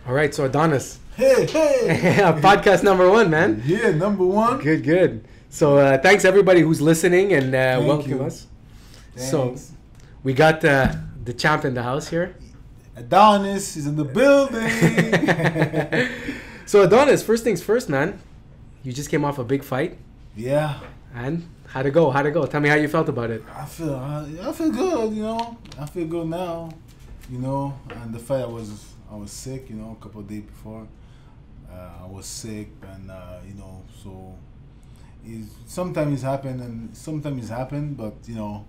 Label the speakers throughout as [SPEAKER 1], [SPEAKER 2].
[SPEAKER 1] All right, so Adonis.
[SPEAKER 2] Hey, hey.
[SPEAKER 1] Podcast number 1, man.
[SPEAKER 2] Yeah, number 1.
[SPEAKER 1] Good, good. So thanks everybody who's listening and welcome
[SPEAKER 2] you.
[SPEAKER 1] us.
[SPEAKER 2] Thanks.
[SPEAKER 1] So we got the champ in the house here.
[SPEAKER 2] Adonis is in the building.
[SPEAKER 1] So Adonis, first things first, man. You just came off a big fight.
[SPEAKER 2] Yeah.
[SPEAKER 1] And how'd it go? How'd it go? Tell me how you felt about it.
[SPEAKER 2] I feel good, you know. I feel good now, you know. And the fight I was sick, you know, a couple of days before. I was sick, and you know, so sometimes it happen and sometimes it happen, but you know,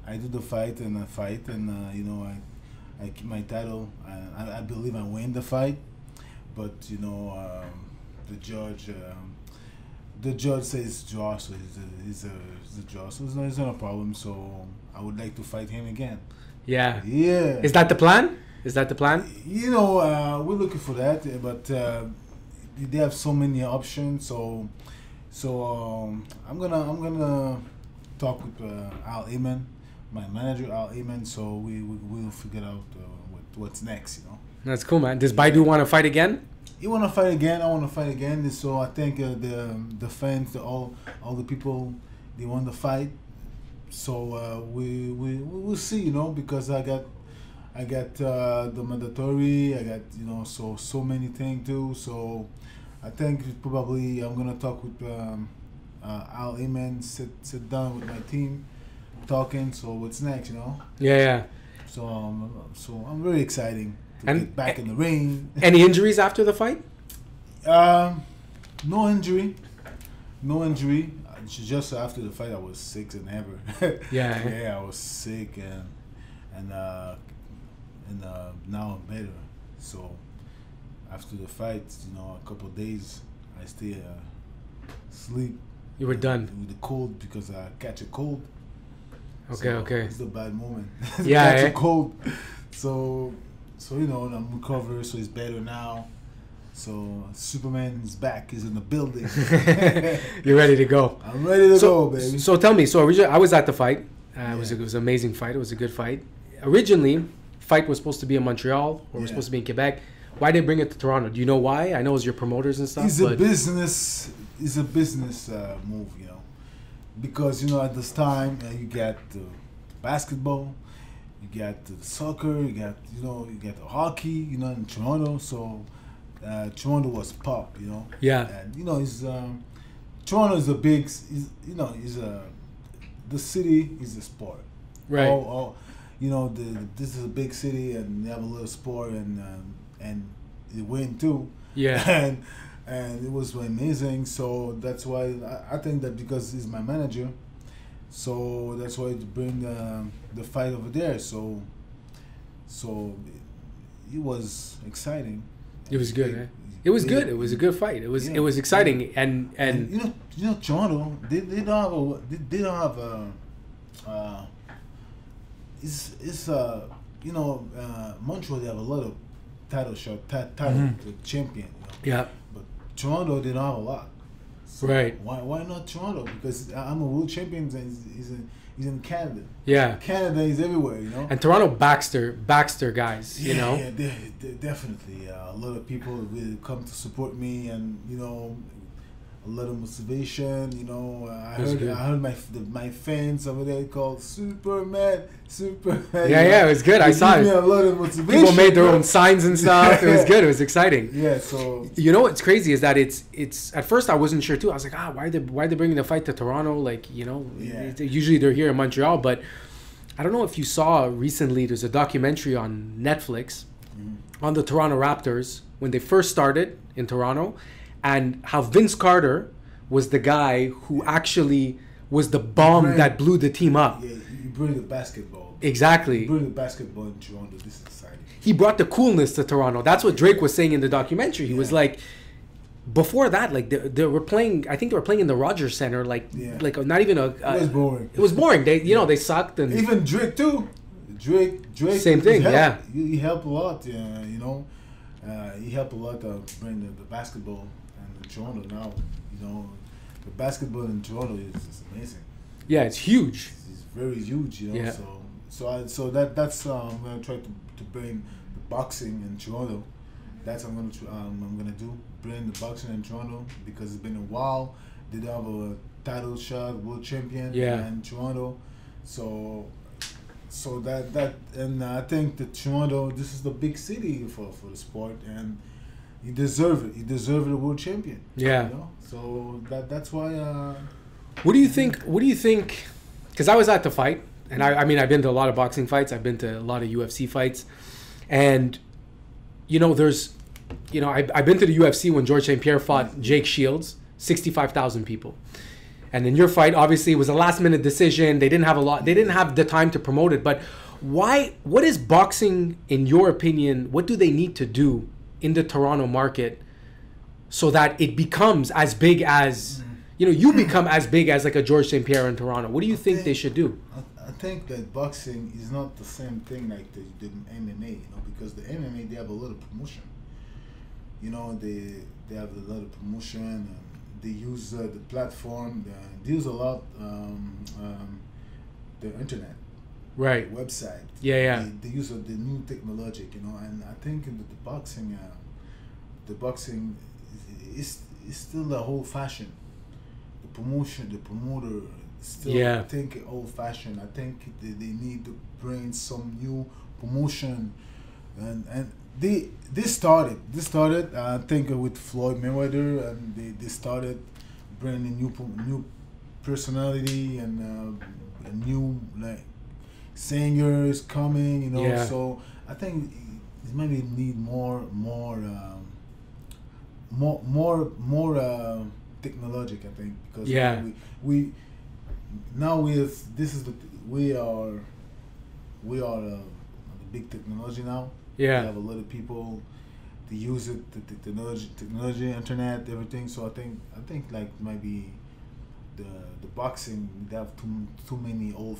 [SPEAKER 2] I do the fight, and you know, I keep my title, and I believe I win the fight, but you know, the judge says draw, so he's a draw, so it's not a problem. So I would like to fight him again.
[SPEAKER 1] Yeah.
[SPEAKER 2] Yeah.
[SPEAKER 1] Is that the plan? Is that the plan?
[SPEAKER 2] You know, we're looking for that, but they have so many options. So I'm gonna talk with Al Ayman, my manager, Al Ayman. So we'll figure out what's next. You know.
[SPEAKER 1] That's cool, man. Does Baidu want to fight again?
[SPEAKER 2] You want to fight again? I want to fight again. So I think the fans, all the people, they want to fight. So we'll see. You know, because I got the mandatory. I got, you know, so many things too. So I think probably I'm gonna talk with Al Ayman, sit down with my team, talking. So what's next, you know?
[SPEAKER 1] Yeah.
[SPEAKER 2] So I'm very excited to get back in the ring.
[SPEAKER 1] Any injuries after the fight?
[SPEAKER 2] No injury. Just after the fight, I was sick and ever. Yeah, I was sick and now I'm better. So after the fight, you know, a couple of days, I stay sleep.
[SPEAKER 1] You were done
[SPEAKER 2] with the cold because I catch a cold.
[SPEAKER 1] Okay.
[SPEAKER 2] It's a bad moment.
[SPEAKER 1] Yeah,
[SPEAKER 2] catch a cold. So you know, I'm recovered, so it's better now. So Superman is back. He's in the building.
[SPEAKER 1] You're ready to go.
[SPEAKER 2] I'm ready to go, baby.
[SPEAKER 1] So tell me. So originally, I was at the fight. It was an amazing fight. It was a good fight. Originally, fight was supposed to be in Montreal or was supposed to be in Quebec. Why did they bring it to Toronto? Do you know why? I know it was your promoters and stuff.
[SPEAKER 2] It's a business move, you know, because you know at this time you got the basketball, you got the soccer, you got the hockey, you know, in Toronto. So Toronto was pop, you know.
[SPEAKER 1] Yeah.
[SPEAKER 2] And you know, Toronto is a big, the city is a sport.
[SPEAKER 1] Right.
[SPEAKER 2] You know, this is a big city and they have a little sport and it win too.
[SPEAKER 1] Yeah.
[SPEAKER 2] And it was amazing. So that's why I think that because he's my manager, so that's why to bring the fight over there. So it was exciting.
[SPEAKER 1] It was good. It was good. It was a good fight. It was exciting and
[SPEAKER 2] you know Toronto they don't have a it's you know Montreal, they have a lot of title champion, you know?
[SPEAKER 1] Yeah.
[SPEAKER 2] But Toronto, they don't have a lot. So
[SPEAKER 1] right.
[SPEAKER 2] Why not Toronto? Because I'm a world champion and he's in Canada.
[SPEAKER 1] Yeah.
[SPEAKER 2] Canada is everywhere, you know.
[SPEAKER 1] And Toronto backs their guys, you know.
[SPEAKER 2] Yeah, they definitely. A lot of people will come to support me, and you know, a lot of motivation. You know, I heard my fans over there called Superman.
[SPEAKER 1] Yeah, it was good. I saw it.
[SPEAKER 2] Me a lot of motivation.
[SPEAKER 1] People made their own signs and stuff. It was good. It was exciting.
[SPEAKER 2] Yeah. So
[SPEAKER 1] you know what's crazy is that it's at first I wasn't sure too. I was like, why are they bringing the fight to Toronto? Like, you know, usually they're here in Montreal, but I don't know if you saw recently. There's a documentary on Netflix on the Toronto Raptors when they first started in Toronto, and how Vince Carter was the guy who actually was the bomb that blew the team up.
[SPEAKER 2] Yeah, you bring the basketball.
[SPEAKER 1] Exactly.
[SPEAKER 2] You bring the basketball in Toronto. This is exciting.
[SPEAKER 1] He brought the coolness to Toronto. That's what Drake was saying in the documentary. He was like, before that, like they were playing. I think they were playing in the Rogers Center. Like not even a.
[SPEAKER 2] It was boring.
[SPEAKER 1] It was boring. They they sucked and
[SPEAKER 2] even Drake too. Drake.
[SPEAKER 1] Same thing.
[SPEAKER 2] He helped a lot. You know, he helped a lot to bring the basketball and Toronto now. You know, the basketball in Toronto is amazing.
[SPEAKER 1] Yeah, it's huge.
[SPEAKER 2] It's very huge. You know.
[SPEAKER 1] Yeah.
[SPEAKER 2] So that's I'm gonna try to bring the boxing in Toronto. That's what I'm gonna do. Bring the boxing in Toronto because it's been a while. They don't have a title shot, world champion in Toronto, so and I think that Toronto, this is the big city for the sport, and you deserve it. You deserve a world champion.
[SPEAKER 1] Yeah.
[SPEAKER 2] You know? So that's why.
[SPEAKER 1] What do you think? What do you think? Because I was at the fight, and I mean I've been to a lot of boxing fights. I've been to a lot of UFC fights, and I've been to the UFC when Georges St. Pierre fought Jake Shields, 65,000 people. And in your fight, obviously, it was a last-minute decision. They didn't have the time to promote it. But what is boxing, in your opinion, what do they need to do in the Toronto market so that it becomes as big as, you become as big as like a Georges St. Pierre in Toronto? What do you think they should do?
[SPEAKER 2] I think that boxing is not the same thing like the MMA, because the MMA, they have a lot of promotion. They have a lot of promotion, and they use the platform, they use a lot the internet,
[SPEAKER 1] right?
[SPEAKER 2] Website.
[SPEAKER 1] Yeah.
[SPEAKER 2] They use the new technology, and I think in the boxing is still the old fashioned. The promoter still I think old fashioned. I think they need to bring some new promotion, and this started I think with Floyd Mayweather, and they started bringing new personality and a new like singers coming, So I think it maybe need more technologic. I think because we now we are the big technology now.
[SPEAKER 1] Yeah.
[SPEAKER 2] We have a lot of people to use it, the technology, internet, everything. So I think like maybe the boxing, they have too many old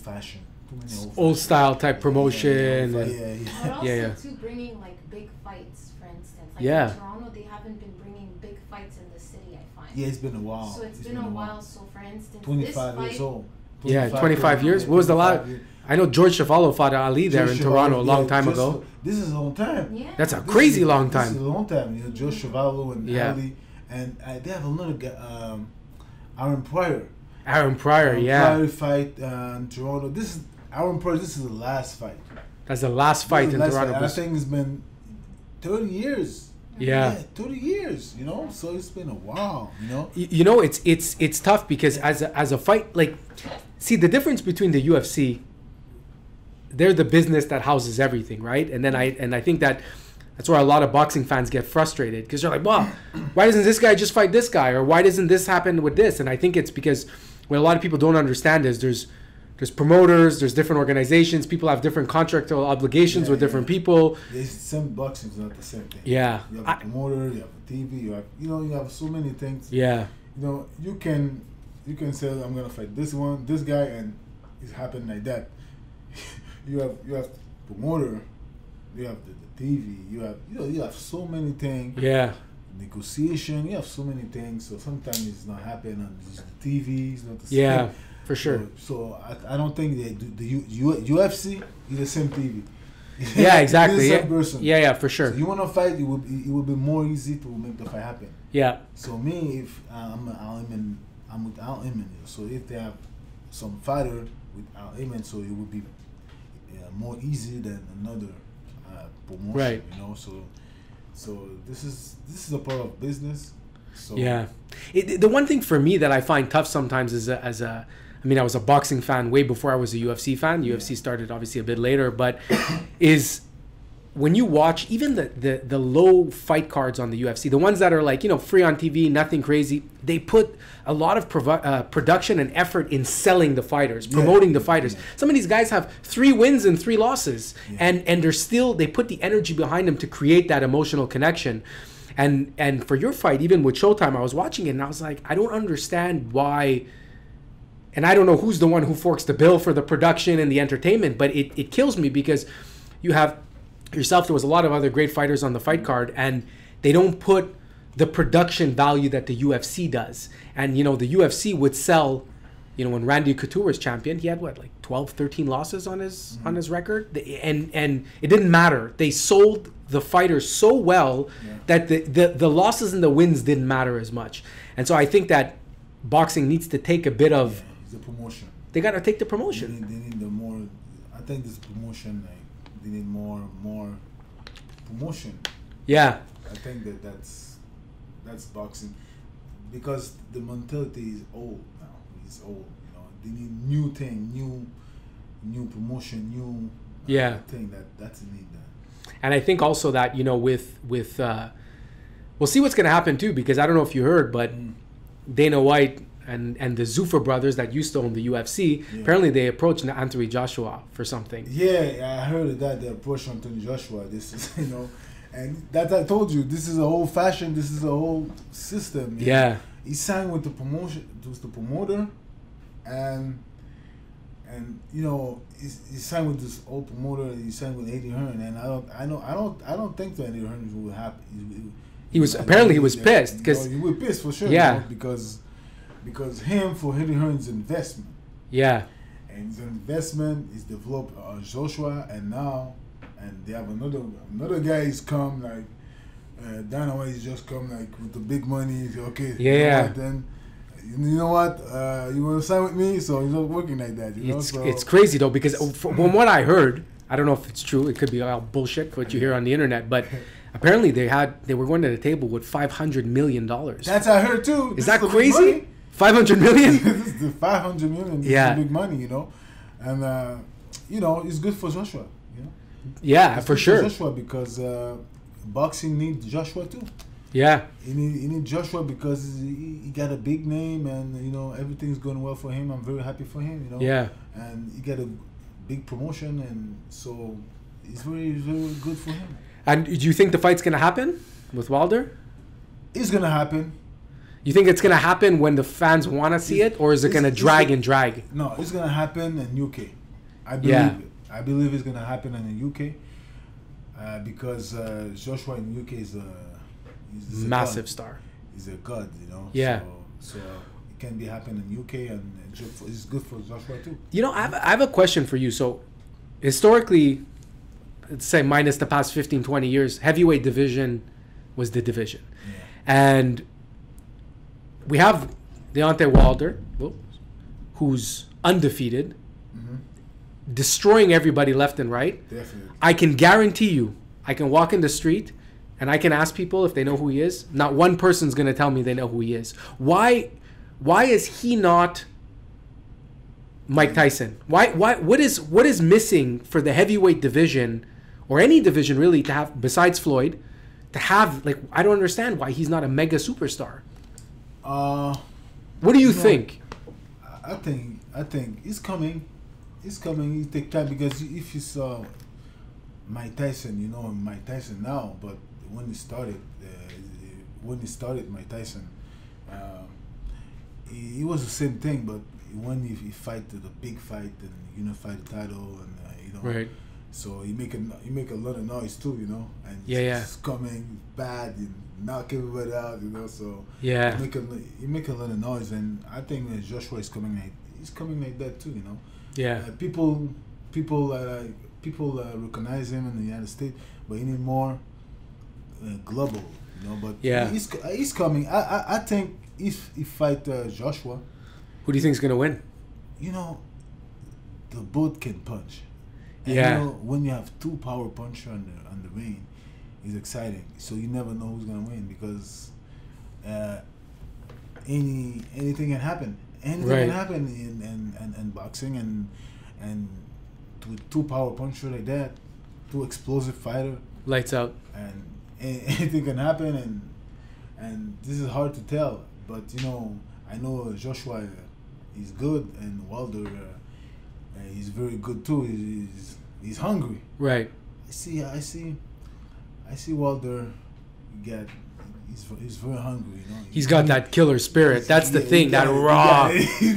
[SPEAKER 1] style type promotion.
[SPEAKER 3] But also too bringing like big fights, for instance. Like in Toronto, they haven't been bringing big fights in the city, I find.
[SPEAKER 2] Yeah, it's been a while.
[SPEAKER 3] So it's been a while. So for instance,
[SPEAKER 2] 25 years old.
[SPEAKER 1] 25 years. What was the last? I know George Chuvalo fought Ali there in Toronto a long time ago.
[SPEAKER 2] This is a long time.
[SPEAKER 3] Yeah.
[SPEAKER 1] That's a crazy long time.
[SPEAKER 2] This is a long time. George Chuvalo and Ali, and they have another Aaron Pryor.
[SPEAKER 1] Aaron Pryor
[SPEAKER 2] fight in Toronto. This is Aaron Pryor. This is the last fight.
[SPEAKER 1] That's the last fight in Toronto.
[SPEAKER 2] I think it's been 30 years.
[SPEAKER 1] Yeah,
[SPEAKER 2] 30 years. So it's been a while.
[SPEAKER 1] It's tough because as a fight, like, see the difference between the UFC. They're the business that houses everything, right? And then I think that's where a lot of boxing fans get frustrated because they're like, well, why doesn't this guy just fight this guy, or why doesn't this happen with this? And I think it's because what a lot of people don't understand is there's promoters, there's different organizations, people have different contractual obligations with different people.
[SPEAKER 2] Some boxing is not the same thing.
[SPEAKER 1] Yeah,
[SPEAKER 2] you have a promoter, you have a TV, you have so many things.
[SPEAKER 1] Yeah,
[SPEAKER 2] you can say I'm gonna fight this guy, and it's happening like that. You have promoter, you have the TV, you have so many things.
[SPEAKER 1] Yeah.
[SPEAKER 2] Negotiation, you have so many things. So sometimes it's not happening on the TV. It's not the same.
[SPEAKER 1] Yeah, for sure.
[SPEAKER 2] So I don't think they do the UFC is the same TV.
[SPEAKER 1] Yeah, exactly.
[SPEAKER 2] It's the same person.
[SPEAKER 1] Yeah, for sure.
[SPEAKER 2] So you want to fight, it would be more easy to make the fight happen.
[SPEAKER 1] Yeah.
[SPEAKER 2] So me, if I'm with Al Iman, so if they have some fighter with Al Iman, so it would be more easy than another promotion,
[SPEAKER 1] right?
[SPEAKER 2] So this is a part of business. So
[SPEAKER 1] yeah, the one thing for me that I find tough sometimes is I was a boxing fan way before I was a UFC fan. UFC started obviously a bit later, but is when you watch even the low fight cards on the UFC, the ones that are like free on TV, nothing crazy, they put a lot of production and effort in selling the fighters, promoting the fighters. Yeah. Some of these guys have 3 wins and 3 losses, and they put the energy behind them to create that emotional connection. And for your fight, even with Showtime, I was watching it and I was like, I don't understand why. And I don't know who's the one who forks the bill for the production and the entertainment, but it kills me because you have yourself, there was a lot of other great fighters on the fight card, and they don't put the production value that the UFC does. And the UFC would sell, when Randy Couture was champion, he had like 12, 13 losses on his record, and it didn't matter. They sold the fighter so well that the losses and the wins didn't matter as much. And so I think that boxing needs to take a bit of
[SPEAKER 2] the promotion.
[SPEAKER 1] They got to take the promotion.
[SPEAKER 2] They need the more. I think this promotion, like, they need more promotion.
[SPEAKER 1] Yeah.
[SPEAKER 2] I think that's boxing, because the mentality is old now. It's old. You know, they need new thing, new promotion, new thing. That's a need.
[SPEAKER 1] And I think also that, you know, with we'll see what's going to happen too, because I don't know if you heard, but Dana White and the Zuffa brothers that used to own the UFC, apparently they approached Anthony Joshua for something.
[SPEAKER 2] Yeah, I heard that they approached Anthony Joshua. This is, you know, and that I told you, this is a whole fashion. This is a whole system.
[SPEAKER 1] Yeah.
[SPEAKER 2] He signed with the promoter, and you know, he signed with this old promoter. He signed with Eddie Hearn, and I don't think that Eddie Hearn would happen.
[SPEAKER 1] He was pissed because
[SPEAKER 2] he was pissed for sure.
[SPEAKER 1] Yeah.
[SPEAKER 2] You know, because him for Eddie Hearn's investment.
[SPEAKER 1] Yeah.
[SPEAKER 2] And his investment is developed Joshua, and they have another guy. He's come like Dana White. He's just come like with the big money. He's okay.
[SPEAKER 1] Yeah.
[SPEAKER 2] You know what? You want to sign with me? So he's not working like that. You know?
[SPEAKER 1] It's crazy though, because from what I heard, I don't know if it's true. It could be all bullshit what you hear on the internet, but apparently they were going to the table with $500 million.
[SPEAKER 2] That's I heard too.
[SPEAKER 1] Is that crazy? 500 million?
[SPEAKER 2] This is the 500 million. This is big money, you know, and you know, it's good for Joshua. You know.
[SPEAKER 1] Yeah,
[SPEAKER 2] it's
[SPEAKER 1] for sure.
[SPEAKER 2] For Joshua, because boxing needs Joshua too.
[SPEAKER 1] Yeah.
[SPEAKER 2] You need Joshua because he got a big name, and you know, everything's going well for him. I'm very happy for him. You know.
[SPEAKER 1] Yeah.
[SPEAKER 2] And he got a big promotion, and so it's very, very good for him.
[SPEAKER 1] And do you think the fight's gonna happen with Wilder?
[SPEAKER 2] It's gonna happen.
[SPEAKER 1] You think it's gonna happen when the fans want to see it, or is it gonna drag and drag?
[SPEAKER 2] No, it's gonna happen in UK. I believe it. I believe it's gonna happen in the UK because Joshua in the UK is a
[SPEAKER 1] massive
[SPEAKER 2] god.
[SPEAKER 1] Star.
[SPEAKER 2] He's a god, you know.
[SPEAKER 1] Yeah.
[SPEAKER 2] So it can be happening in the UK, and it's good for Joshua too.
[SPEAKER 1] You know, I have a question for you. So, historically, let's say minus the past 15, 20 years, heavyweight division was the division.
[SPEAKER 2] Yeah.
[SPEAKER 1] And we have Deontay Wilder, who's undefeated, destroying everybody left and right.
[SPEAKER 2] Definitely.
[SPEAKER 1] I can guarantee you, I can walk in the street and I can ask people if they know who he is. Not one person's going to tell me they know who he is. Why is he not Mike Tyson? What is missing for the heavyweight division, or any division really, to have, besides Floyd, to have, like, I don't understand why he's not a mega superstar. What do you think?
[SPEAKER 2] I think it's coming. It's coming. It take time, because if you saw Mike Tyson, you know Mike Tyson now, but when he started, Mike Tyson, he was the same thing. But when he fight the big fight and unify the title, and you know,
[SPEAKER 1] right.
[SPEAKER 2] So he make a lot of noise too, you know, and it's coming bad and knock everybody out, you know. So he make a lot of noise, and I think Joshua is coming like that too, you know.
[SPEAKER 1] Yeah.
[SPEAKER 2] People recognize him in the United States, but he need more global, you know. But he's coming. I think if he fight Joshua,
[SPEAKER 1] who do you think is gonna win?
[SPEAKER 2] You know, the both can punch. And you know, when you have two power puncher on the ring, it's exciting. So you never know who's gonna win, because anything can happen. Anything can happen in boxing, and with two power puncher like that, two explosive fighter,
[SPEAKER 1] lights out,
[SPEAKER 2] and anything can happen, and this is hard to tell. But you know, I know Joshua is good, and Wilder. He's very good too. He's hungry.
[SPEAKER 1] Right.
[SPEAKER 2] I see Wilder. He's very hungry. You know.
[SPEAKER 1] He's got that killer spirit. That's the thing. That raw.
[SPEAKER 2] You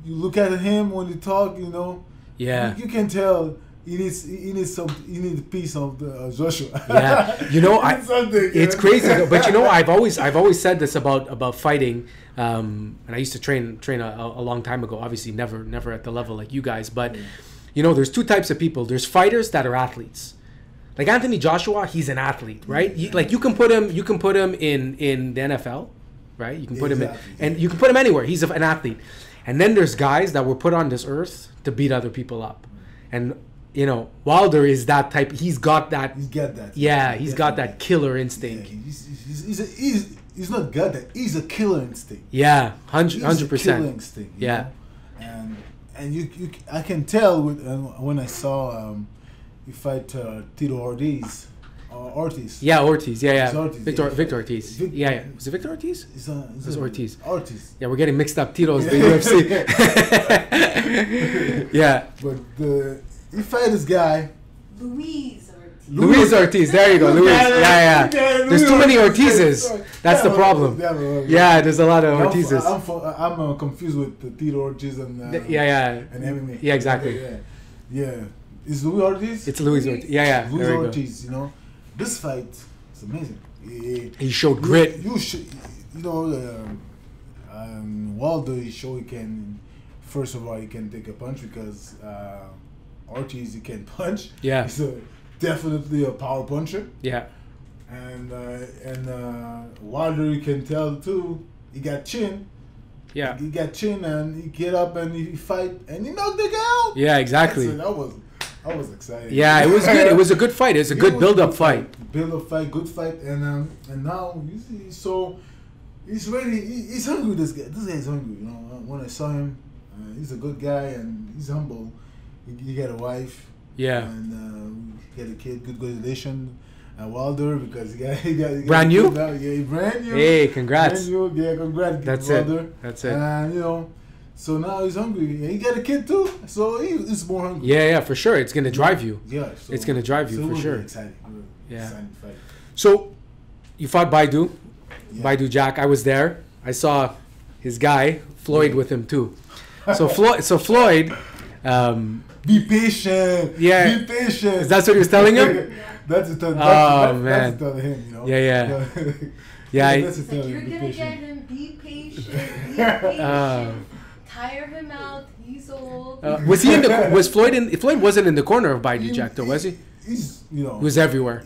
[SPEAKER 2] look at him when he talk. You know.
[SPEAKER 1] Yeah.
[SPEAKER 2] You can tell he needs a piece of the Joshua.
[SPEAKER 1] Yeah, you know, it's crazy, though, but you know, I've always said this about fighting, and I used to train a long time ago. Obviously, never at the level like you guys, but you know, there's two types of people. There's fighters that are athletes. Like Anthony Joshua, he's an athlete, right? You can put him in the NFL, right? You can put him in, and you can put him anywhere. He's an athlete. And then there's guys that were put on this earth to beat other people up, and you know, Wilder is that type. He's got that. Yeah, he's got that killer instinct.
[SPEAKER 2] Yeah, he's not got that. He's a killer instinct.
[SPEAKER 1] Yeah, 100%.
[SPEAKER 2] Killer instinct. Yeah, know? and you I can tell when I saw you fight Tito Ortiz. Ortiz.
[SPEAKER 1] Yeah, Ortiz. Yeah.
[SPEAKER 2] Ortiz,
[SPEAKER 1] Victor Ortiz. Yeah. Was it Victor Ortiz? It's Ortiz.
[SPEAKER 2] Ortiz.
[SPEAKER 1] Yeah, we're getting mixed up. Tito's the UFC. Yeah.
[SPEAKER 2] But you fight this guy.
[SPEAKER 3] Luis Ortiz.
[SPEAKER 1] There you go. Luis. Yeah. There's too many Ortizes. That's the problem. Yeah, there's a lot of Ortizes.
[SPEAKER 2] I'm confused with the Tito Ortiz and and MMA.
[SPEAKER 1] Yeah, exactly.
[SPEAKER 2] Yeah. Is Luis Ortiz?
[SPEAKER 1] It's Luis Ortiz. Yeah.
[SPEAKER 2] Luis Ortiz. You know, this fight is amazing.
[SPEAKER 1] He showed grit.
[SPEAKER 2] Wilder, he showed he can. First of all, he can take a punch because Ortiz, he can punch.
[SPEAKER 1] Yeah.
[SPEAKER 2] He's definitely a power puncher.
[SPEAKER 1] Yeah.
[SPEAKER 2] And Wilder, you can tell too. He got chin.
[SPEAKER 1] Yeah.
[SPEAKER 2] He got chin, and he get up and he fight and he knocked the guy out.
[SPEAKER 1] Yeah, exactly.
[SPEAKER 2] I was excited.
[SPEAKER 1] Yeah, it was good. It was a good fight. It's a good build-up fight.
[SPEAKER 2] Build-up fight, good fight, and now you see, so he's ready. He's hungry. This guy is hungry. You know, when I saw him, he's a good guy and he's humble. He got a wife.
[SPEAKER 1] Yeah.
[SPEAKER 2] And he got a kid. Good relation. Wilder, because he got
[SPEAKER 1] brand new.
[SPEAKER 2] Yeah, brand new.
[SPEAKER 1] Hey, congrats.
[SPEAKER 2] Brand new. Yeah, congrats.
[SPEAKER 1] That's
[SPEAKER 2] Wilder.
[SPEAKER 1] it. That's it.
[SPEAKER 2] And you know. So now he's hungry. He got a kid too, so he's more hungry.
[SPEAKER 1] Yeah, for sure. It's gonna drive you.
[SPEAKER 2] Yeah,
[SPEAKER 1] it's gonna drive you for sure.
[SPEAKER 2] Exciting.
[SPEAKER 1] Yeah.
[SPEAKER 2] Exciting fight.
[SPEAKER 1] So, you fought Baidu, Baidu Jack. I was there. I saw his guy Floyd with him too. So Floyd.
[SPEAKER 2] Be patient.
[SPEAKER 1] Yeah.
[SPEAKER 2] Be patient.
[SPEAKER 1] Is that what he was telling him?
[SPEAKER 2] That's telling him. You know.
[SPEAKER 1] Yeah.
[SPEAKER 3] Yeah. That's like, you're gonna get him. Be patient. Be patient. Tire him out. He's old.
[SPEAKER 1] Was he in the? Was Floyd in? Floyd wasn't in the corner of Baidu Jack though, was he?
[SPEAKER 2] He's He
[SPEAKER 1] was everywhere.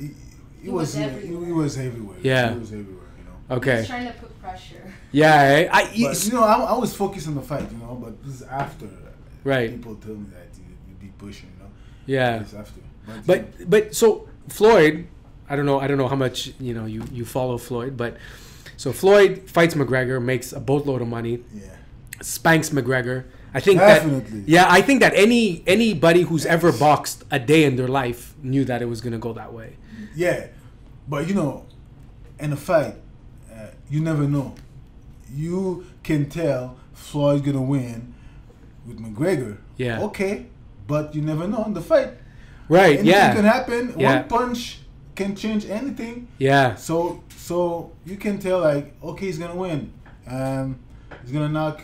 [SPEAKER 2] He was everywhere. He was everywhere.
[SPEAKER 1] Yeah.
[SPEAKER 2] He was everywhere. You know.
[SPEAKER 1] Okay.
[SPEAKER 3] He was trying to put pressure.
[SPEAKER 1] Yeah.
[SPEAKER 2] But, you know, I was focused on the fight. You know, but this is after.
[SPEAKER 1] Right.
[SPEAKER 2] People tell me that you be pushing. You know.
[SPEAKER 1] Yeah.
[SPEAKER 2] It's after.
[SPEAKER 1] But so Floyd, I don't know how much you follow Floyd, but so Floyd fights McGregor, makes a boatload of money.
[SPEAKER 2] Yeah.
[SPEAKER 1] Spanks McGregor. I think
[SPEAKER 2] definitely.
[SPEAKER 1] I think that anybody who's ever boxed a day in their life knew that it was gonna go that way.
[SPEAKER 2] Yeah, but you know, in a fight, you never know. You can tell Floyd's gonna win with McGregor.
[SPEAKER 1] Yeah.
[SPEAKER 2] Okay, but you never know in the fight.
[SPEAKER 1] Right.
[SPEAKER 2] Anything can happen.
[SPEAKER 1] Yeah.
[SPEAKER 2] One punch can change anything.
[SPEAKER 1] Yeah.
[SPEAKER 2] So you can tell like, okay, he's gonna win. He's gonna knock.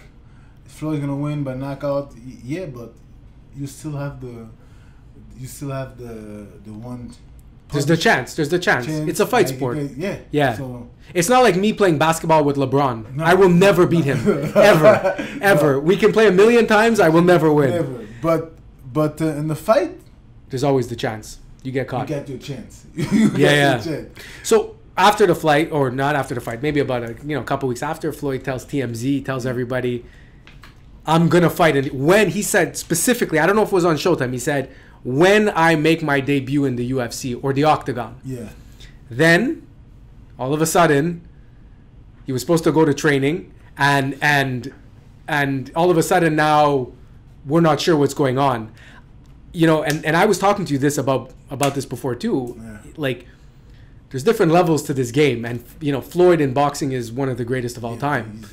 [SPEAKER 2] Floyd's gonna win by knockout. Yeah, but you still have the one.
[SPEAKER 1] There's the chance. It's a fight sport. Yeah.
[SPEAKER 2] So
[SPEAKER 1] it's not like me playing basketball with LeBron. No. I will never beat him. Ever. No. We can play 1,000,000 times. I will never win.
[SPEAKER 2] Never. But in the fight,
[SPEAKER 1] there's always the chance. You get caught.
[SPEAKER 2] You get your chance.
[SPEAKER 1] Your chance. So after the fight, or not after the fight, maybe about a couple weeks after, Floyd tells TMZ, tells everybody, I'm gonna fight. And when he said specifically, I don't know if it was on Showtime, he said, when I make my debut in the UFC or the Octagon.
[SPEAKER 2] Yeah.
[SPEAKER 1] Then, all of a sudden, he was supposed to go to training, and all of a sudden now, we're not sure what's going on. You know, and I was talking to you about this before too.
[SPEAKER 2] Yeah.
[SPEAKER 1] Like, there's different levels to this game, and Floyd in boxing is one of the greatest of all time.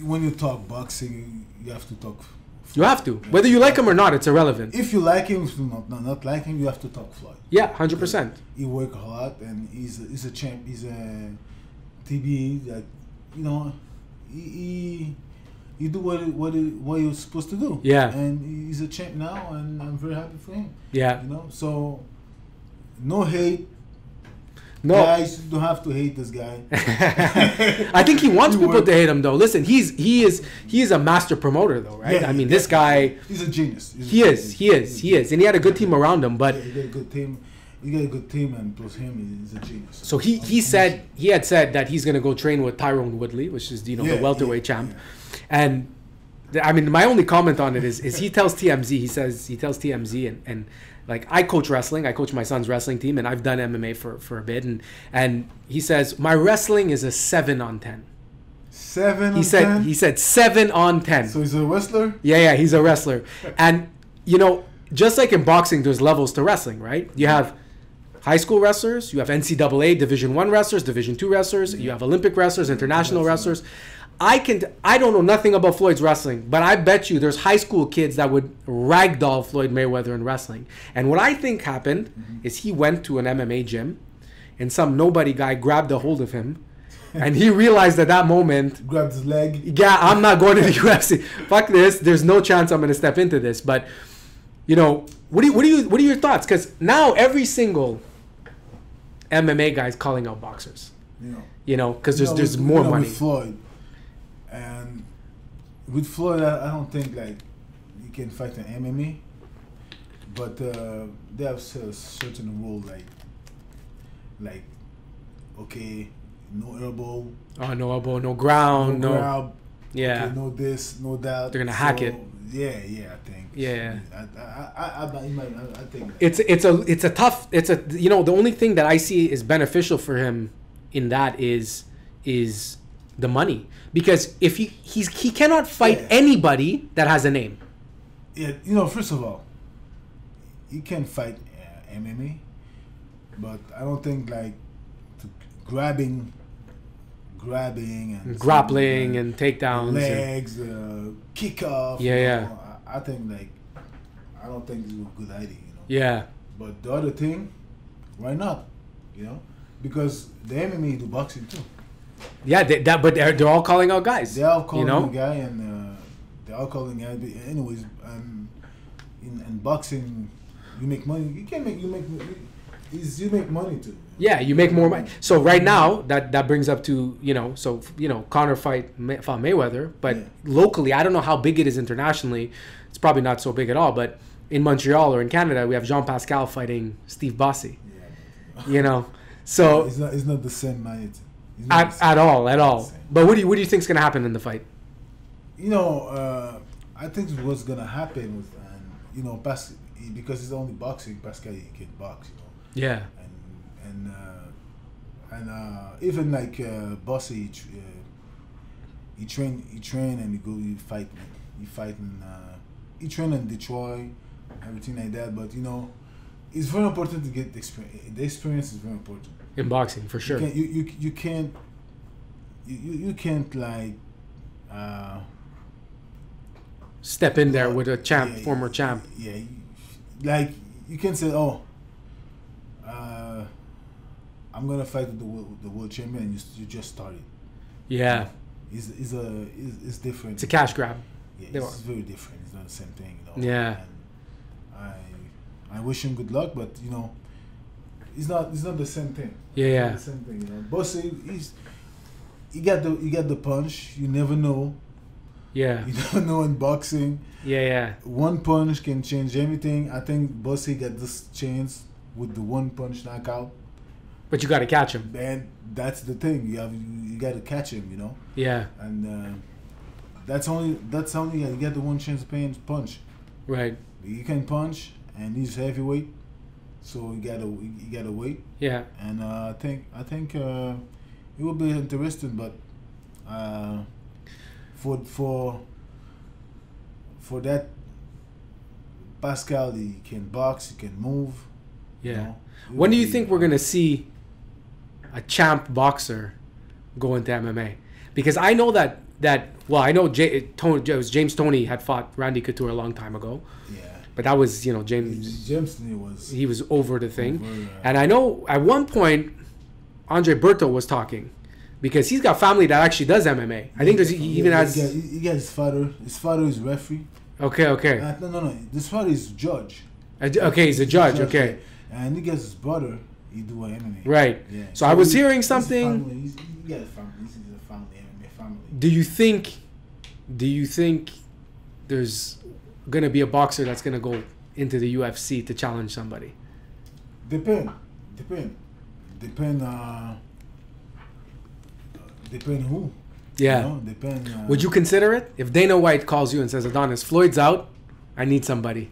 [SPEAKER 2] When you talk boxing, you have to talk.
[SPEAKER 1] You have to, whether you like him or not, it's irrelevant.
[SPEAKER 2] If you like him, if you not like him, you have to talk Floyd.
[SPEAKER 1] Yeah, 100%.
[SPEAKER 2] He work a lot, and he's a champ. He's a TBE. Like, he he do what he was supposed to do.
[SPEAKER 1] Yeah.
[SPEAKER 2] And he's a champ now, and I'm very happy for him.
[SPEAKER 1] Yeah.
[SPEAKER 2] You know, so no hate.
[SPEAKER 1] No.
[SPEAKER 2] Guys, you don't have to hate this guy.
[SPEAKER 1] I think he wants people to hate him though. Listen, he is a master promoter though, right?
[SPEAKER 2] Yeah,
[SPEAKER 1] I mean, this guy.
[SPEAKER 2] He's a genius.
[SPEAKER 1] He is, and he had a good team around him. But
[SPEAKER 2] he got a good team. He got a good team, and plus him, he's a genius.
[SPEAKER 1] So he had said that he's gonna go train with Tyrone Woodley, which is the welterweight champ, and I mean, my only comment on it is he tells TMZ and like, I coach wrestling. I coach my son's wrestling team, and I've done MMA for a bit. And he says my wrestling is a 7 on 10.
[SPEAKER 2] 7 on 10?
[SPEAKER 1] He said 7 on 10.
[SPEAKER 2] So he's a wrestler?
[SPEAKER 1] Yeah, he's a wrestler. And you know, just like in boxing, there's levels to wrestling, right? You have high school wrestlers, you have NCAA Division I wrestlers, Division II wrestlers, you have Olympic wrestlers, international wrestlers. I don't know nothing about Floyd's wrestling, but I bet you there's high school kids that would ragdoll Floyd Mayweather in wrestling. And what I think happened is he went to an MMA gym, and some nobody guy grabbed a hold of him, and he realized at that moment,
[SPEAKER 2] grabbed his leg.
[SPEAKER 1] Yeah, I'm not going to the UFC. Fuck this. There's no chance I'm going to step into this. But you know, what are your thoughts? Because now every single MMA guy is calling out boxers. You know, because there's more money.
[SPEAKER 2] With Floyd. And with Floyd, I don't think like you can fight an MMA, but they have a certain rule like okay, no elbow.
[SPEAKER 1] Oh, no elbow, no ground, no
[SPEAKER 2] grab.
[SPEAKER 1] Yeah.
[SPEAKER 2] Okay, no this, no that.
[SPEAKER 1] They're gonna hack it.
[SPEAKER 2] Yeah, I think.
[SPEAKER 1] Yeah.
[SPEAKER 2] I think.
[SPEAKER 1] It's a tough. You know, the only thing that I see is beneficial for him in that is the money. Because if he cannot fight anybody that has a name.
[SPEAKER 2] Yeah, you know, first of all, he can fight MMA, but I don't think like grabbing and
[SPEAKER 1] grappling and takedowns,
[SPEAKER 2] legs, kick off.
[SPEAKER 1] Yeah.
[SPEAKER 2] I think like I don't think it's a good idea. You know.
[SPEAKER 1] Yeah.
[SPEAKER 2] But the other thing, why not? You know, because the MMA do boxing too.
[SPEAKER 1] Yeah, but they're all calling out guys.
[SPEAKER 2] They're all calling a guy, and they're all calling guy. Anyways, in boxing, you make money. You make money too.
[SPEAKER 1] Yeah, you make more money. So right now, that brings up to Conor fought Mayweather, but locally, I don't know how big it is internationally. It's probably not so big at all. But in Montreal or in Canada, we have Jean Pascal fighting Steve Bossy. Yeah. You know, so
[SPEAKER 2] it's not the same money.
[SPEAKER 1] At all. But what do you think is gonna happen in the fight?
[SPEAKER 2] You know, I think what's gonna happen with because it's only boxing. Pascal, he can box. You know.
[SPEAKER 1] Yeah.
[SPEAKER 2] And even like Bossy, he train and he fight in Detroit, everything like that. But you know, it's very important to get the experience. The experience is very important
[SPEAKER 1] in boxing, for sure.
[SPEAKER 2] You can't like
[SPEAKER 1] step in there with a champ, former champ.
[SPEAKER 2] Yeah, like you can say, "Oh, I'm gonna fight with the world champion." You just started.
[SPEAKER 1] Yeah,
[SPEAKER 2] it's different.
[SPEAKER 1] It's a cash grab.
[SPEAKER 2] Yeah, it's very different. It's not the same thing, you know.
[SPEAKER 1] Yeah.
[SPEAKER 2] And I wish him good luck, but you know, it's not the same thing.
[SPEAKER 1] Yeah.
[SPEAKER 2] It's not the same thing, you know. Bossy, you got the punch. You never know.
[SPEAKER 1] Yeah.
[SPEAKER 2] You never know in boxing.
[SPEAKER 1] Yeah.
[SPEAKER 2] One punch can change everything. I think Bossy got this chance with the one punch knockout.
[SPEAKER 1] But you got to catch him.
[SPEAKER 2] And that's the thing. You got to catch him, you know.
[SPEAKER 1] Yeah.
[SPEAKER 2] And that's only you get the one chance to punch.
[SPEAKER 1] Right.
[SPEAKER 2] You can punch, and he's heavyweight, so you gotta wait.
[SPEAKER 1] Yeah.
[SPEAKER 2] And I think it will be interesting, but for that, Pascal, he can box, he can move.
[SPEAKER 1] Yeah.
[SPEAKER 2] You know?
[SPEAKER 1] When do you think we're gonna see a champ boxer go into MMA? Because I know that I know James Toney had fought Randy Couture a long time ago.
[SPEAKER 2] Yeah.
[SPEAKER 1] But that was, James he was over the thing. And I know at one point Andre Berto was talking because he's got family that actually does MMA. I think he even has.
[SPEAKER 2] He got his father. His father is referee.
[SPEAKER 1] Okay.
[SPEAKER 2] No. This father is judge.
[SPEAKER 1] Okay, he's a judge. Okay.
[SPEAKER 2] And he gets his brother. He do MMA.
[SPEAKER 1] Right.
[SPEAKER 2] Yeah.
[SPEAKER 1] So I was hearing something.
[SPEAKER 2] He got a family. This is a family MMA family.
[SPEAKER 1] Do you think there's gonna be a boxer that's gonna go into the UFC to challenge somebody?
[SPEAKER 2] Depend who.
[SPEAKER 1] Yeah.
[SPEAKER 2] You know? Depend.
[SPEAKER 1] Would you consider it if Dana White calls you and says, Adonis, Floyd's out, I need somebody?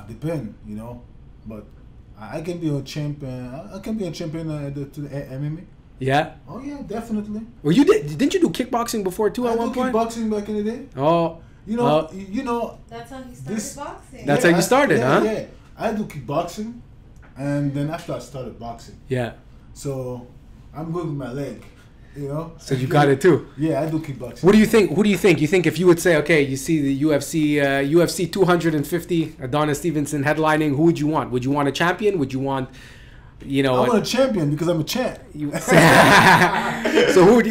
[SPEAKER 2] Depend, you know, but I can be a champion. I can be a champion to the MMA.
[SPEAKER 1] Yeah.
[SPEAKER 2] Oh yeah, definitely.
[SPEAKER 1] Well, didn't you do kickboxing before too at one point?
[SPEAKER 2] Kickboxing back in the day.
[SPEAKER 1] Oh.
[SPEAKER 2] You know.
[SPEAKER 3] That's how he started boxing.
[SPEAKER 1] That's how you started, huh?
[SPEAKER 2] Yeah. I do kickboxing, and then after I started boxing.
[SPEAKER 1] Yeah.
[SPEAKER 2] So I'm good with my leg, you know.
[SPEAKER 1] So you got it too.
[SPEAKER 2] Yeah, I do kickboxing.
[SPEAKER 1] What do you think? Who do you think? You think if you would say, okay, you see the UFC 250, Adonis Stevenson headlining, who would you want? Would you want a champion? Would you want, I
[SPEAKER 2] want a champion because I'm a champ.
[SPEAKER 1] So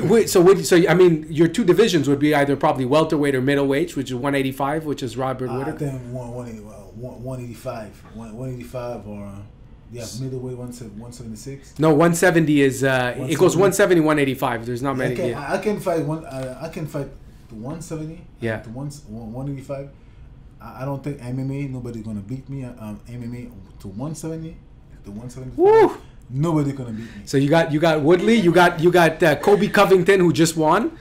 [SPEAKER 1] I mean, your two divisions would be either probably welterweight or middleweight, which is 185, which is Robert Whittaker.
[SPEAKER 2] I think 185, 185 or. Yeah, middleweight 176.
[SPEAKER 1] No, 170 is it goes 170, 185. There's not many.
[SPEAKER 2] I can fight I can fight to 170.
[SPEAKER 1] Yeah.
[SPEAKER 2] To 185. I don't think MMA nobody gonna beat me. MMA to 170, to 175.
[SPEAKER 1] Woo!
[SPEAKER 2] Nobody gonna beat me.
[SPEAKER 1] So you got Woodley, you got Kobe Covington who just won.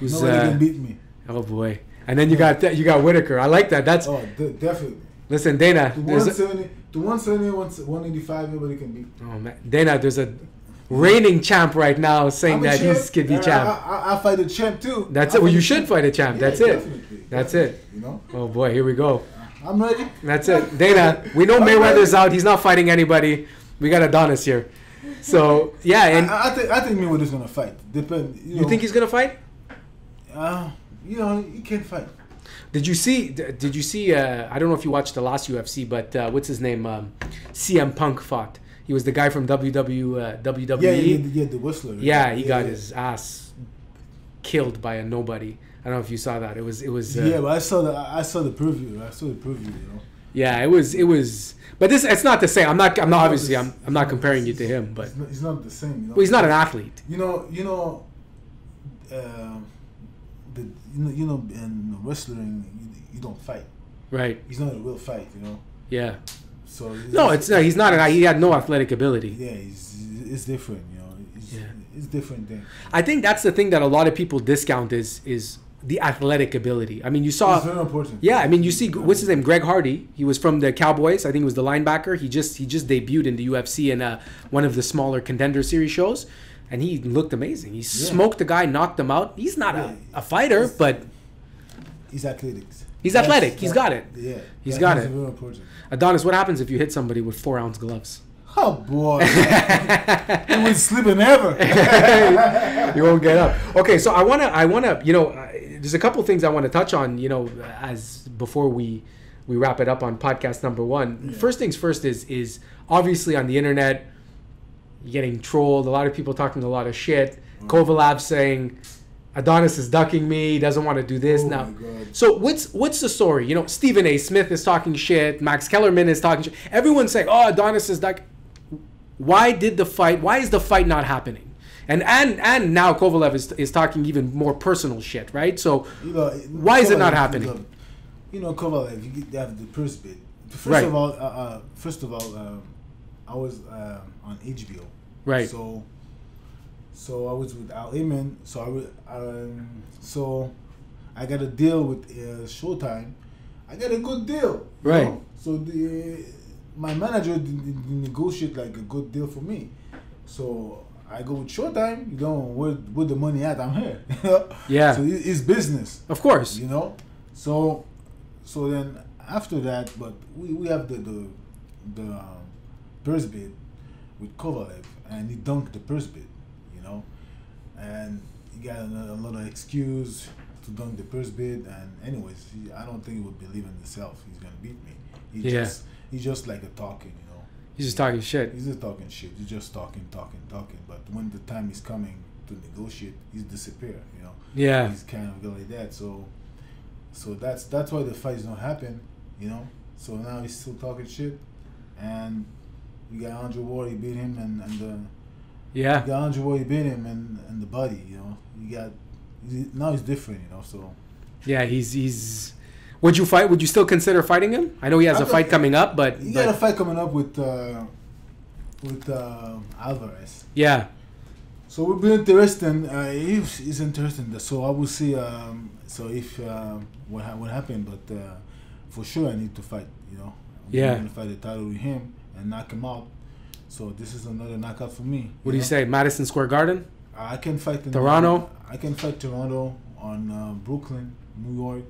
[SPEAKER 2] Nobody can beat me.
[SPEAKER 1] Oh boy! And then you got Whittaker. I like that. That's
[SPEAKER 2] definitely.
[SPEAKER 1] Listen, Dana.
[SPEAKER 2] To 170, 185, nobody can beat.
[SPEAKER 1] Oh man, Dana, there's a reigning champ right now saying that he could be champ.
[SPEAKER 2] I fight a champ too.
[SPEAKER 1] That's it. Well, you should fight a champ.
[SPEAKER 2] Yeah,
[SPEAKER 1] That's it.
[SPEAKER 2] Definitely.
[SPEAKER 1] That's it.
[SPEAKER 2] You know.
[SPEAKER 1] Oh boy, here we go.
[SPEAKER 2] I'm ready.
[SPEAKER 1] That's it, Dana. We know Mayweather's out. He's not fighting anybody. We got Adonis here. So yeah, and
[SPEAKER 2] I think Mayweather's gonna fight. Depend.
[SPEAKER 1] You think he's gonna fight?
[SPEAKER 2] He can fight.
[SPEAKER 1] Did you see? I don't know if you watched the last UFC, but what's his name? CM Punk fought. He was the guy from WWE.
[SPEAKER 2] Yeah, the whistler.
[SPEAKER 1] Yeah, he got his ass killed by a nobody. I don't know if you saw that. It was.
[SPEAKER 2] Yeah, but I saw the preview. You know.
[SPEAKER 1] Yeah, it was. But it's not the same. I'm not obviously. I'm not comparing you to him, but
[SPEAKER 2] he's not the same. You know?
[SPEAKER 1] Well, he's not an athlete.
[SPEAKER 2] In wrestling, you don't fight.
[SPEAKER 1] Right.
[SPEAKER 2] It's not a real fight, you know.
[SPEAKER 1] Yeah.
[SPEAKER 2] So
[SPEAKER 1] it's not. He's not. He had no athletic ability.
[SPEAKER 2] Yeah, it's different, you know. It's different thing.
[SPEAKER 1] I think that's the thing that a lot of people discount is the athletic ability. I mean, you saw.
[SPEAKER 2] It's very important.
[SPEAKER 1] Yeah, I mean, you see, what's his name? Greg Hardy. He was from the Cowboys. I think he was the linebacker. He just debuted in the UFC in one of the smaller Contender Series shows. And he looked amazing. He smoked the guy, knocked him out. He's not a fighter, but
[SPEAKER 2] he's athletics.
[SPEAKER 1] He's athletic. He's got it.
[SPEAKER 2] Yeah,
[SPEAKER 1] he's got it.
[SPEAKER 2] Very important.
[SPEAKER 1] Adonis, what happens if you hit somebody with 4-ounce gloves?
[SPEAKER 2] Oh boy, you won't sleep ever.
[SPEAKER 1] You won't get up. Okay, so I wanna, there's a couple things I want to touch on, as before we wrap it up on podcast number 1. Yeah. First things first is obviously on the internet. Getting trolled, a lot of people talking a lot of shit. Kovalev saying Adonis is ducking me, he doesn't want to do this now. So what's the story? Stephen A. Smith is talking shit, Max Kellerman is talking shit. Everyone's saying, "Oh, Adonis is ducking." Why is the fight not happening? And now Kovalev is talking even more personal shit, right? So why is it not happening?
[SPEAKER 2] Kovalev, you have the first bit. First of all, I was on HBO.
[SPEAKER 1] Right.
[SPEAKER 2] So I was with Al Heyman. So I got a deal with Showtime. I got a good deal.
[SPEAKER 1] Right.
[SPEAKER 2] So my manager didn't negotiate like a good deal for me. So I go with Showtime. Where the money at? I'm here.
[SPEAKER 1] Yeah.
[SPEAKER 2] So it's business.
[SPEAKER 1] Of course.
[SPEAKER 2] So then after that, but we have the purse bid with Kovalev, and he dunked the purse bid, and he got a lot of excuse to dunk the purse bid. And anyways, I don't think he would believe in himself. He's gonna beat me. He's just like a talking,
[SPEAKER 1] He's just talking shit.
[SPEAKER 2] He's just talking shit. He's just talking. But when the time is coming, to negotiate, he's disappear. You know.
[SPEAKER 1] Yeah.
[SPEAKER 2] He's kind of like that. So that's why the fight is not happen. You know. So now he's still talking shit, and you got Andre Ward, he beat him, and
[SPEAKER 1] yeah.
[SPEAKER 2] You got Andre Ward, he beat him, and the body. You know. Now he's different. You know. So.
[SPEAKER 1] Yeah, he's. Would you fight? Would you still consider fighting him? I know he has a fight coming up, but
[SPEAKER 2] he got a fight coming up with Alvarez.
[SPEAKER 1] Yeah.
[SPEAKER 2] So it would be interesting. It's interesting. So I will see. So if what happened, but for sure I need to fight. You know. I'm gonna fight the title with him and knock him out. So this is another knockout for me.
[SPEAKER 1] What do you say? Madison Square Garden?
[SPEAKER 2] I can fight in
[SPEAKER 1] Toronto.
[SPEAKER 2] I can fight Toronto on Brooklyn, New York.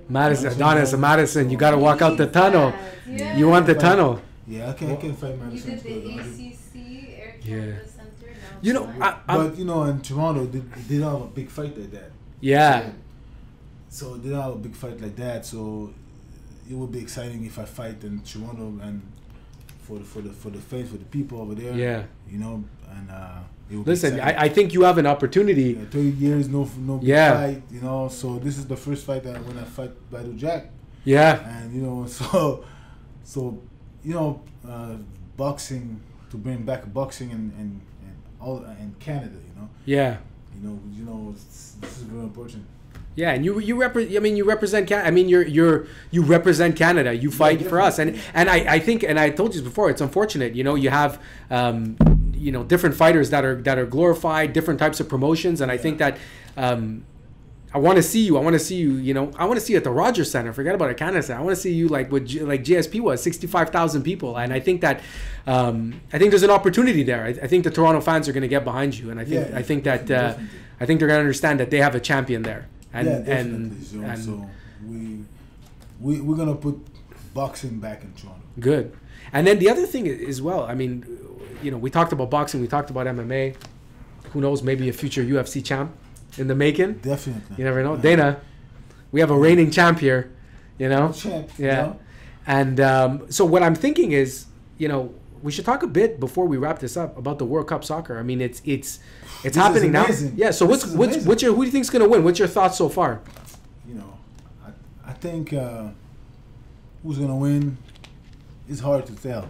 [SPEAKER 1] Madison, Adonis, Madison. You got to walk out the tunnel.
[SPEAKER 3] Yeah.
[SPEAKER 1] You want the tunnel.
[SPEAKER 2] Yeah, I can fight Madison.
[SPEAKER 3] You did the ACC Air Canada Center. Now
[SPEAKER 1] You know,
[SPEAKER 2] but you know, in Toronto, they didn't have a big fight like that.
[SPEAKER 1] Yeah.
[SPEAKER 2] So they didn't have a big fight like that. So it would be exciting if I fight in Toronto and for the fans, for the people over there.
[SPEAKER 1] Yeah.
[SPEAKER 2] You know, and
[SPEAKER 1] listen, I think you have an opportunity.
[SPEAKER 2] Yeah, 30 years, no big fight. You know, so this is the first fight when I fight Badou Jack.
[SPEAKER 1] Yeah.
[SPEAKER 2] And you know, so you know, boxing, to bring back boxing and all in Canada. You know.
[SPEAKER 1] Yeah.
[SPEAKER 2] You know, this is very important.
[SPEAKER 1] Yeah, and you represent Canada. I mean, you represent Canada. You fight for us, and I think, and I told you before, it's unfortunate. You know, you have different fighters that are glorified, different types of promotions, and I think that I want to see you. I want to see you. You know, I want to see you at the Rogers Center. Forget about it, Canada Center. I want to see you like GSP was 65,000 people, and I think that there's an opportunity there. I think the Toronto fans are going to get behind you, and I think that I think they're going to understand that they have a champion there. And
[SPEAKER 2] so we're gonna put boxing back in Toronto.
[SPEAKER 1] Good. And then the other thing as well, I mean, you know, we talked about boxing, we talked about MMA. Who knows, maybe a future UFC champ in the making.
[SPEAKER 2] Definitely.
[SPEAKER 1] You never know. Dana, we have a reigning champ here, you know?
[SPEAKER 2] Champ,
[SPEAKER 1] yeah.
[SPEAKER 2] You know?
[SPEAKER 1] And so what I'm thinking is, you know, we should talk a bit before we wrap this up about the World Cup soccer. I mean, it's happening now. Yeah. So who do you think's gonna win? What's your thoughts so far?
[SPEAKER 2] You know, I think who's gonna win is hard to tell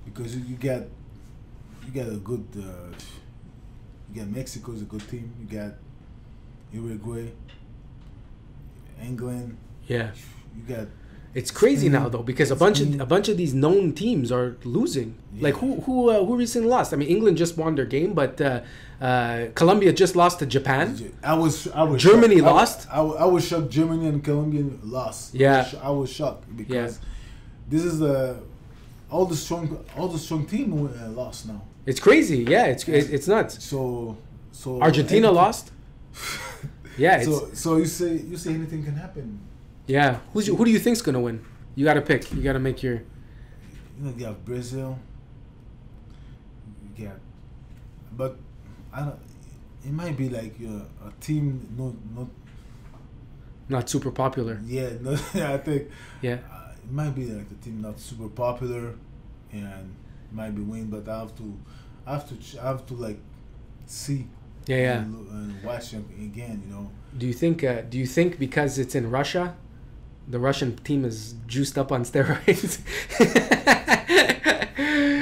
[SPEAKER 2] because you got a good. You got Mexico's a good team. You got Uruguay, England.
[SPEAKER 1] Yeah.
[SPEAKER 2] You got.
[SPEAKER 1] It's crazy now though because a bunch of these known teams are losing. Yeah. Like who recently lost? I mean, England just won their game, but Colombia just lost to Japan.
[SPEAKER 2] I was
[SPEAKER 1] Germany
[SPEAKER 2] shocked.
[SPEAKER 1] lost.
[SPEAKER 2] I was shocked. Germany and Colombia lost.
[SPEAKER 1] Yeah,
[SPEAKER 2] I was shocked because this is all the strong team lost now.
[SPEAKER 1] It's crazy. Yeah, it's nuts.
[SPEAKER 2] So
[SPEAKER 1] Argentina lost. Yeah.
[SPEAKER 2] So you say anything can happen.
[SPEAKER 1] Yeah. Who do you think's gonna win? You gotta pick. You gotta make your.
[SPEAKER 2] You have Brazil. You got, but I don't. It might be like a team
[SPEAKER 1] not super popular.
[SPEAKER 2] Yeah. No. I think.
[SPEAKER 1] Yeah.
[SPEAKER 2] It might be like a team not super popular, and might be win. But I have to like see.
[SPEAKER 1] Yeah.
[SPEAKER 2] And watch them again. You know.
[SPEAKER 1] Do you think because it's in Russia, the Russian team is juiced up on steroids?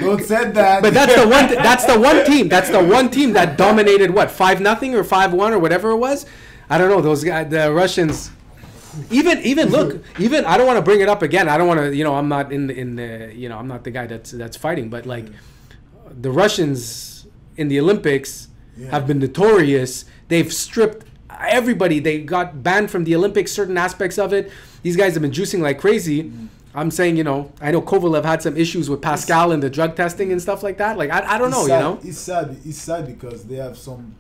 [SPEAKER 2] Don't say that.
[SPEAKER 1] But that's the one team that dominated what 5-0 or 5-1 or whatever it was. I don't know those guys, the Russians. Even I don't want to bring it up again. I don't want to. You know, I'm not I'm not the guy that's fighting. But like, the Russians in the Olympics have been notorious. They've stripped everybody. They got banned from the Olympics, certain aspects of it. These guys have been juicing like crazy. Mm-hmm. I'm saying, you know, I know Kovalev had some issues with Pascal and the drug testing and stuff like that. Like, I don't know,
[SPEAKER 2] sad.
[SPEAKER 1] You know?
[SPEAKER 2] It's sad because they have some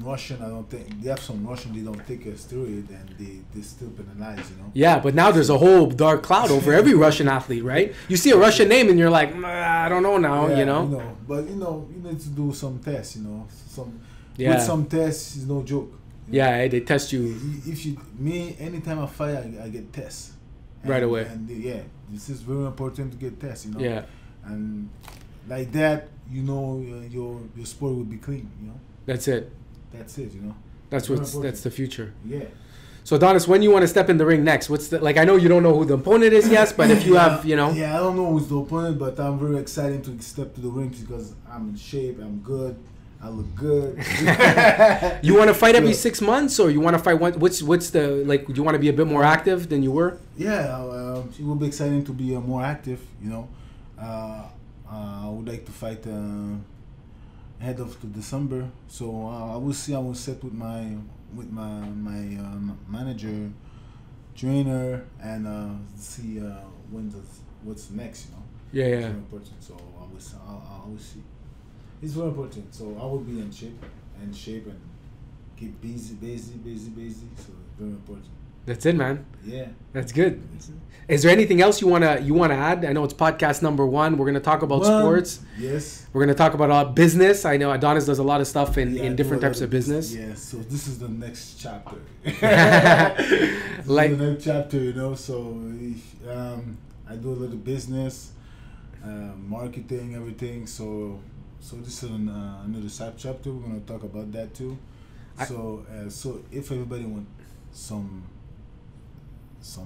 [SPEAKER 2] Russian, I don't think, they have some Russian, they don't take a steroid and they still penalize, you know?
[SPEAKER 1] Yeah, but now there's a whole dark cloud over every Russian athlete, right? You see a Russian name and you're like, I don't know now, you know?
[SPEAKER 2] But, you need to do some tests, you know? With some tests, it's no joke.
[SPEAKER 1] Yeah, they test you.
[SPEAKER 2] Anytime I fight, I get tests.
[SPEAKER 1] Right away.
[SPEAKER 2] And this is very important to get tests, you know?
[SPEAKER 1] Yeah.
[SPEAKER 2] And like that, you know, your sport will be clean. You know.
[SPEAKER 1] That's it.
[SPEAKER 2] That's it. You know.
[SPEAKER 1] That's the future.
[SPEAKER 2] Yeah.
[SPEAKER 1] So Adonis, when you want to step in the ring next? What's the like? I know you don't know who the opponent is, yes, but if you have, you know.
[SPEAKER 2] Yeah, I don't know who's the opponent, but I'm very excited to step to the ring because I'm in shape. I'm good. I look good.
[SPEAKER 1] You want to fight every 6 months, or you want to fight one? What's the like? Do you want to be a bit more active than you were?
[SPEAKER 2] Yeah, it will be exciting to be more active. You know, I would like to fight ahead of the December. So I will see. I will set with my manager, trainer, and see what's next. You know.
[SPEAKER 1] Yeah.
[SPEAKER 2] It's very important. So I will see. It's very important. So I will be in shape and keep busy. So very important.
[SPEAKER 1] That's it, man.
[SPEAKER 2] Yeah.
[SPEAKER 1] That's good. Is there anything else you wanna add? I know it's podcast number 1. We're gonna talk about sports.
[SPEAKER 2] Yes.
[SPEAKER 1] We're gonna talk about business. I know Adonis does a lot of stuff in different types of business.
[SPEAKER 2] Yeah. So this is the next chapter.
[SPEAKER 1] Like
[SPEAKER 2] the next chapter, you know. So I do a little business, marketing, everything. So this is another side chapter. We're gonna talk about that too. So if everybody wants some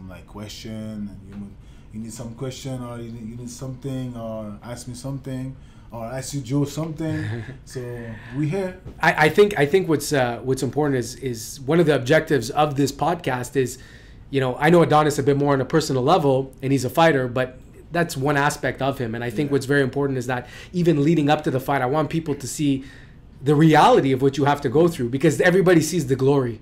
[SPEAKER 2] like question, and you need some question, or you need something, or ask me something, or ask you Joe something. So we here.
[SPEAKER 1] I think what's important is one of the objectives of this podcast is, you know, I know Adonis a bit more on a personal level, and he's a fighter, but that's one aspect of him. And I think what's very important is that even leading up to the fight, I want people to see the reality of what you have to go through, because everybody sees the glory,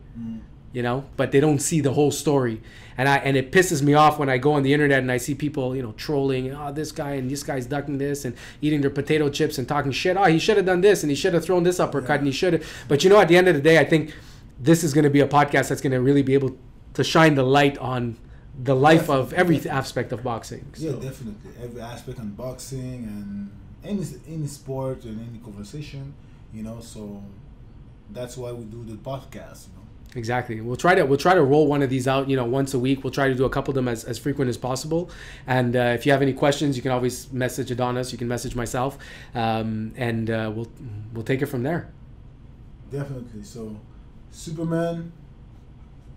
[SPEAKER 1] you know, but they don't see the whole story. And it pisses me off when I go on the internet and I see people, you know, trolling, this guy and this guy's ducking this and eating their potato chips and talking shit. He should have done this and he should have thrown this uppercut and he should have. But you know, at the end of the day, I think this is going to be a podcast that's going to really be able to shine the light on the life of every aspect of boxing. So.
[SPEAKER 2] Yeah, definitely. Every aspect on boxing and any sport and any conversation, you know. So that's why we do the podcast, you know.
[SPEAKER 1] Exactly. We'll try to roll one of these out, you know, once a week. We'll try to do a couple of them as frequent as possible. And if you have any questions, you can always message Adonis. You can message myself, and we'll take it from there.
[SPEAKER 2] Definitely. So Superman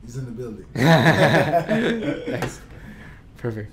[SPEAKER 2] is in the building.
[SPEAKER 1] Thanks. Perfect.